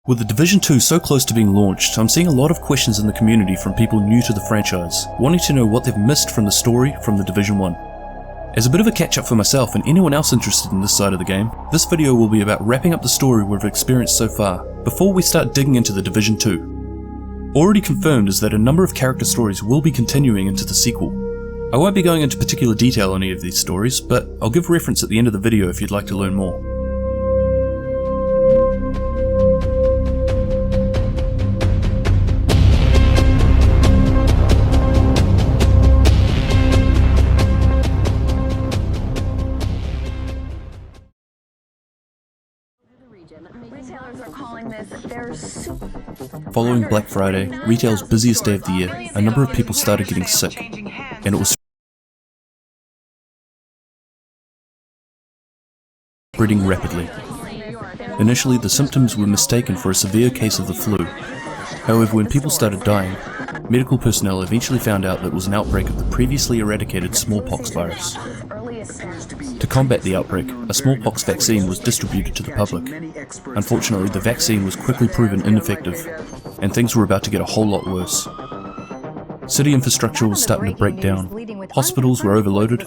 With the Division 2 so close to being launched, I'm seeing a lot of questions in the community from people new to the franchise, wanting to know what they've missed from the story from the Division 1. As a bit of a catch up for myself and anyone else interested in this side of the game, this video will be about wrapping up the story we've experienced so far, before we start digging into the Division 2. Already confirmed is that a number of character stories will be continuing into the sequel. I won't be going into particular detail on any of these stories, but I'll give reference at the end of the video if you'd like to learn more. Following Black Friday, retail's busiest day of the year, a number of people started getting sick, and it was spreading rapidly. Initially, the symptoms were mistaken for a severe case of the flu. However, when people started dying, medical personnel eventually found out that it was an outbreak of the previously eradicated smallpox virus. To combat the outbreak, a smallpox vaccine was distributed to the public. Unfortunately, the vaccine was quickly proven ineffective, and things were about to get a whole lot worse. City infrastructure was starting to break down, hospitals were overloaded,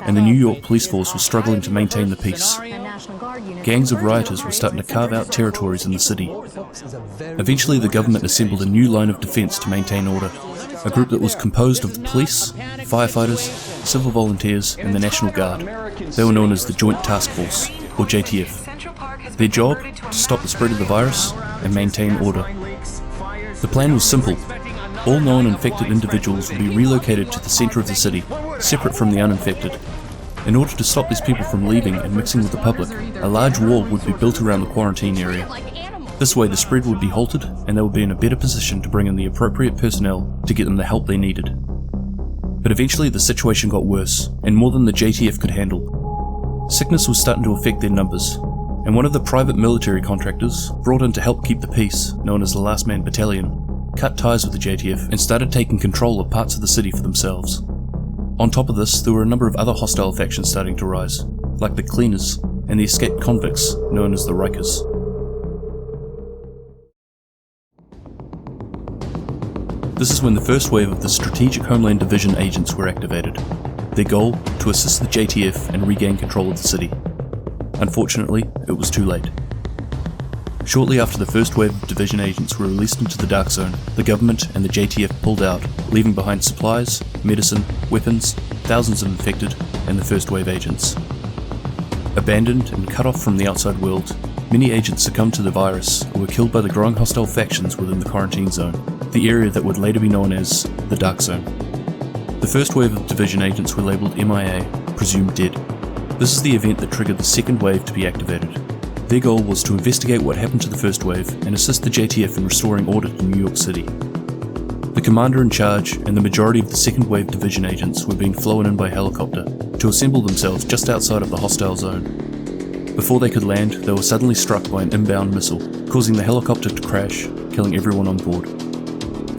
and the New York police force was struggling to maintain the peace. Gangs of rioters were starting to carve out territories in the city. Eventually, the government assembled a new line of defense to maintain order, a group that was composed of the police, firefighters, civil volunteers, and the National Guard. They were known as the Joint Task Force, or JTF. Their job? To stop the spread of the virus and maintain order. The plan was simple. All known infected individuals would be relocated to the centre of the city, separate from the uninfected. In order to stop these people from leaving and mixing with the public, a large wall would be built around the quarantine area. This way the spread would be halted and they would be in a better position to bring in the appropriate personnel to get them the help they needed. But eventually the situation got worse, and more than the JTF could handle. Sickness was starting to affect their numbers, and one of the private military contractors, brought in to help keep the peace, known as the Last Man Battalion, cut ties with the JTF and started taking control of parts of the city for themselves. On top of this, there were a number of other hostile factions starting to rise, like the Cleaners and the escaped convicts, known as the Rikers. This is when the first wave of the Strategic Homeland Division agents were activated. Their goal? To assist the JTF and regain control of the city. Unfortunately, it was too late. Shortly after the first wave of Division agents were released into the Dark Zone, the government and the JTF pulled out, leaving behind supplies, medicine, weapons, thousands of infected, and the first wave agents. Abandoned and cut off from the outside world, many agents succumbed to the virus or were killed by the growing hostile factions within the quarantine zone, the area that would later be known as the Dark Zone. The first wave of Division agents were labelled MIA, presumed dead. This is the event that triggered the second wave to be activated. Their goal was to investigate what happened to the first wave and assist the JTF in restoring order to New York City. The commander in charge and the majority of the second wave Division agents were being flown in by helicopter to assemble themselves just outside of the hostile zone. Before they could land, they were suddenly struck by an inbound missile, causing the helicopter to crash, killing everyone on board.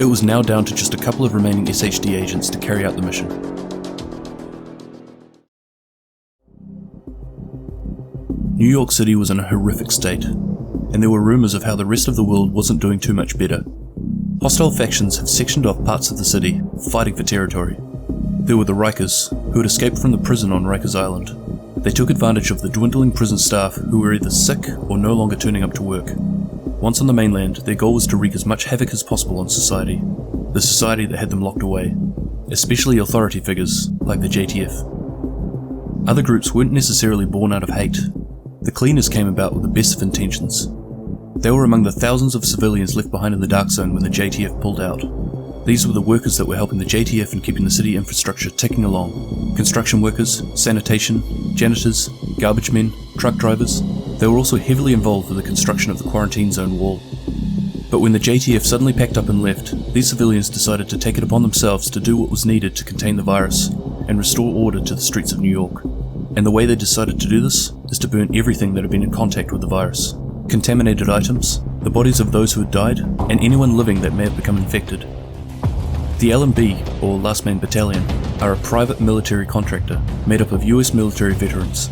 It was now down to just a couple of remaining SHD agents to carry out the mission. New York City was in a horrific state, and there were rumours of how the rest of the world wasn't doing too much better. Hostile factions have sectioned off parts of the city, fighting for territory. There were the Rikers, who had escaped from the prison on Rikers Island. They took advantage of the dwindling prison staff who were either sick or no longer turning up to work. Once on the mainland, their goal was to wreak as much havoc as possible on society, the society that had them locked away, especially authority figures like the JTF. Other groups weren't necessarily born out of hate. The Cleaners came about with the best of intentions. They were among the thousands of civilians left behind in the Dark Zone when the JTF pulled out. These were the workers that were helping the JTF in keeping the city infrastructure ticking along. Construction workers, sanitation, janitors, garbage men, truck drivers. They were also heavily involved with the construction of the quarantine zone wall. But when the JTF suddenly packed up and left, these civilians decided to take it upon themselves to do what was needed to contain the virus and restore order to the streets of New York. And the way they decided to do this is to burn everything that had been in contact with the virus. Contaminated items, the bodies of those who had died, and anyone living that may have become infected. The LMB, or Last Man Battalion, are a private military contractor made up of US military veterans.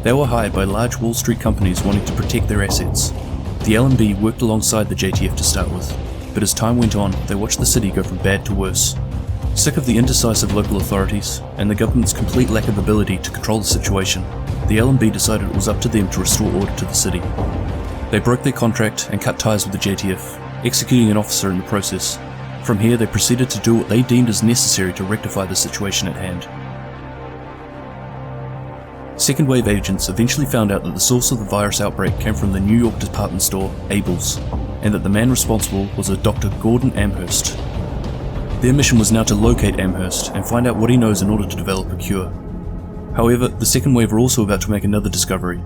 They were hired by large Wall Street companies wanting to protect their assets. The LMB worked alongside the JTF to start with, but as time went on, they watched the city go from bad to worse. Sick of the indecisive local authorities and the government's complete lack of ability to control the situation, the LMB decided it was up to them to restore order to the city. They broke their contract and cut ties with the JTF, executing an officer in the process. From here, they proceeded to do what they deemed as necessary to rectify the situation at hand. Second wave agents eventually found out that the source of the virus outbreak came from the New York department store, Abel's, and that the man responsible was a Dr. Gordon Amherst. Their mission was now to locate Amherst and find out what he knows in order to develop a cure. However, the second wave were also about to make another discovery.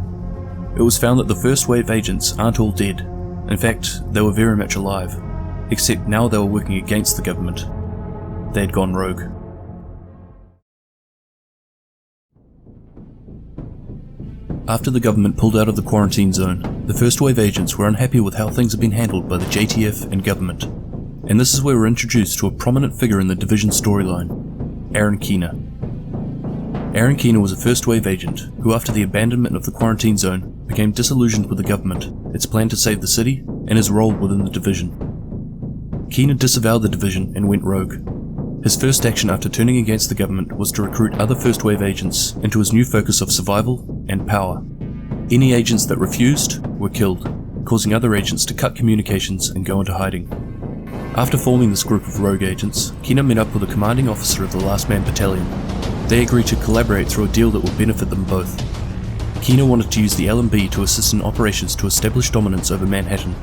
It was found that the first wave agents aren't all dead. In fact, they were very much alive, except now they were working against the government. They had gone rogue. After the government pulled out of the quarantine zone, the first wave agents were unhappy with how things had been handled by the JTF and government. And this is where we're introduced to a prominent figure in the division storyline, Aaron Keener. Aaron Keener was a first wave agent who, after the abandonment of the quarantine zone, became disillusioned with the government, its plan to save the city, and his role within the division. Keener disavowed the division and went rogue. His first action after turning against the government was to recruit other first wave agents into his new focus of survival and power. Any agents that refused were killed, causing other agents to cut communications and go into hiding. After forming this group of rogue agents, Keener met up with a commanding officer of the Last Man Battalion. They agreed to collaborate through a deal that would benefit them both. Keener wanted to use the LMB to assist in operations to establish dominance over Manhattan,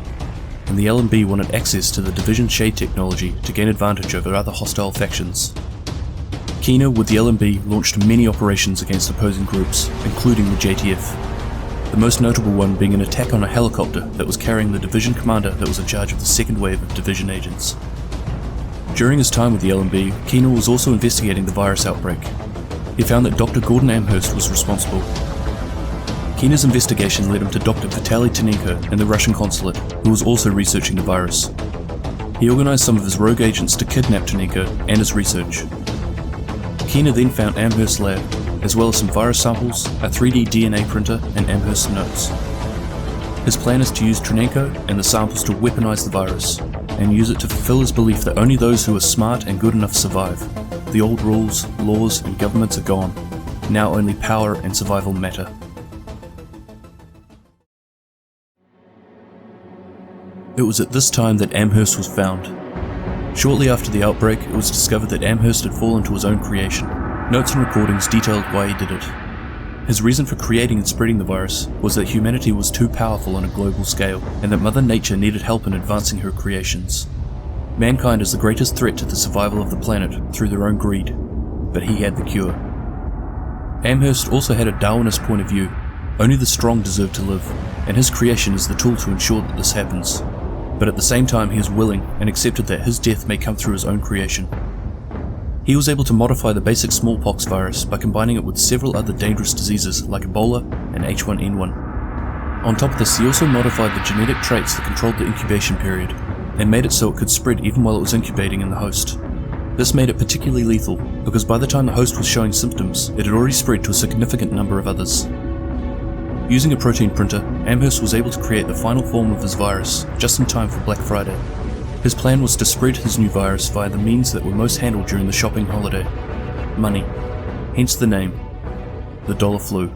and the LMB wanted access to the Division Shade technology to gain advantage over other hostile factions. Keener, with the LMB, launched many operations against opposing groups, including the JTF. The most notable one being an attack on a helicopter that was carrying the division commander that was in charge of the second wave of division agents. During his time with the LMB, Keener was also investigating the virus outbreak. He found that Dr. Gordon Amherst was responsible. Keener's investigation led him to Dr. Vitaly Tynenko in the Russian consulate, who was also researching the virus. He organized some of his rogue agents to kidnap Tynenko and his research. Keener then found Amherst's lab, as well as some virus samples, a 3D DNA printer, and Amherst's notes. His plan is to use Tynenko and the samples to weaponize the virus, and use it to fulfill his belief that only those who are smart and good enough survive. The old rules, laws, and governments are gone. Now only power and survival matter. It was at this time that Amherst was found. Shortly after the outbreak, it was discovered that Amherst had fallen to his own creation. Notes and recordings detailed why he did it. His reason for creating and spreading the virus was that humanity was too powerful on a global scale, and that Mother Nature needed help in advancing her creations. Mankind is the greatest threat to the survival of the planet through their own greed, but he had the cure. Amherst also had a Darwinist point of view. Only the strong deserve to live, and his creation is the tool to ensure that this happens. But at the same time, he is willing and accepted that his death may come through his own creation. He was able to modify the basic smallpox virus by combining it with several other dangerous diseases like Ebola and H1N1. On top of this, he also modified the genetic traits that controlled the incubation period, and made it so it could spread even while it was incubating in the host. This made it particularly lethal, because by the time the host was showing symptoms, it had already spread to a significant number of others. Using a protein printer, Amherst was able to create the final form of his virus just in time for Black Friday. His plan was to spread his new virus via the means that were most handled during the shopping holiday: money, hence the name, the dollar flu.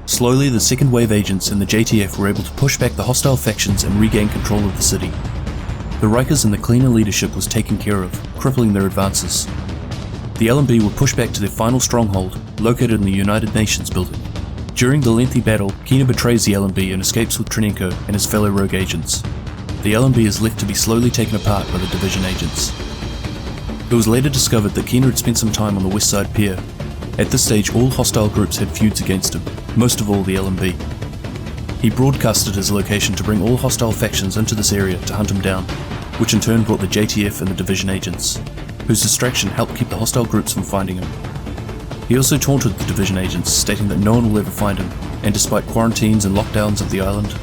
Slowly, the second wave agents and the JTF were able to push back the hostile factions and regain control of the city. The Rikers and the cleaner leadership was taken care of, crippling their advances. The LMB were pushed back to their final stronghold, located in the United Nations building. During the lengthy battle, Keener betrays the LMB and escapes with Tynenko and his fellow rogue agents. The LMB is left to be slowly taken apart by the division agents. It was later discovered that Keener had spent some time on the West Side Pier. At this stage, all hostile groups had feuds against him, most of all the LMB. He broadcasted his location to bring all hostile factions into this area to hunt him down, which in turn brought the JTF and the division agents, whose distraction helped keep the hostile groups from finding him. He also taunted the division agents, stating that no one will ever find him, and despite quarantines and lockdowns of the island,